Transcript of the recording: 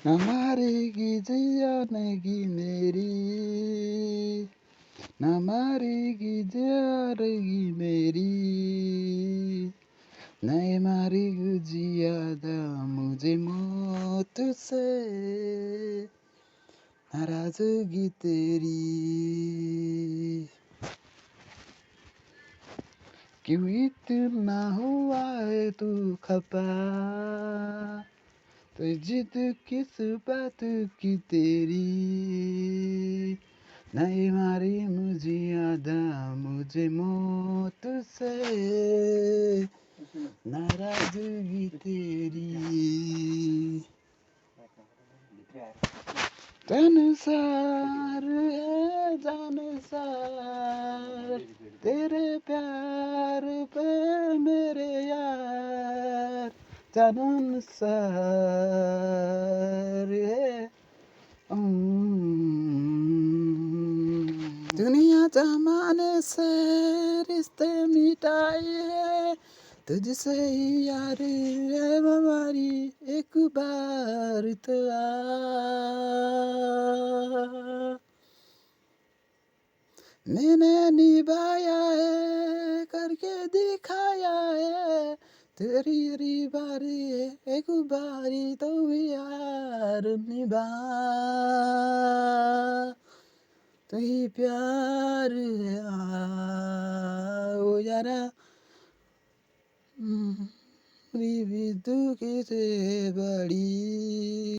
न मारेगी जिंदगी मेरी, न मारेगी जिंदगी मेरी, नहीं मारेगी ज्यादा मुझे मौत से, नाराजगी तेरी। क्यों इतना हुआ है तू खपा, तो जिद किस बात की तेरी, नहीं मारी मुझे आदा मुझे मौत से, नाराजगी तेरी। जानसार है जानसार, तेरे प्यार पे मेरे यार, जानसार है। दुनिया जमाने से रिश्ते मिटाए है, तुझसे ही यार है हमारी, एक बार तो आ। मैंने निभाया है करके दिखाया है, तेरी बारी है एक बारी तो यार निभा, तो ही प्यार है ओ यारा। मेरी भी दुखी से बड़ी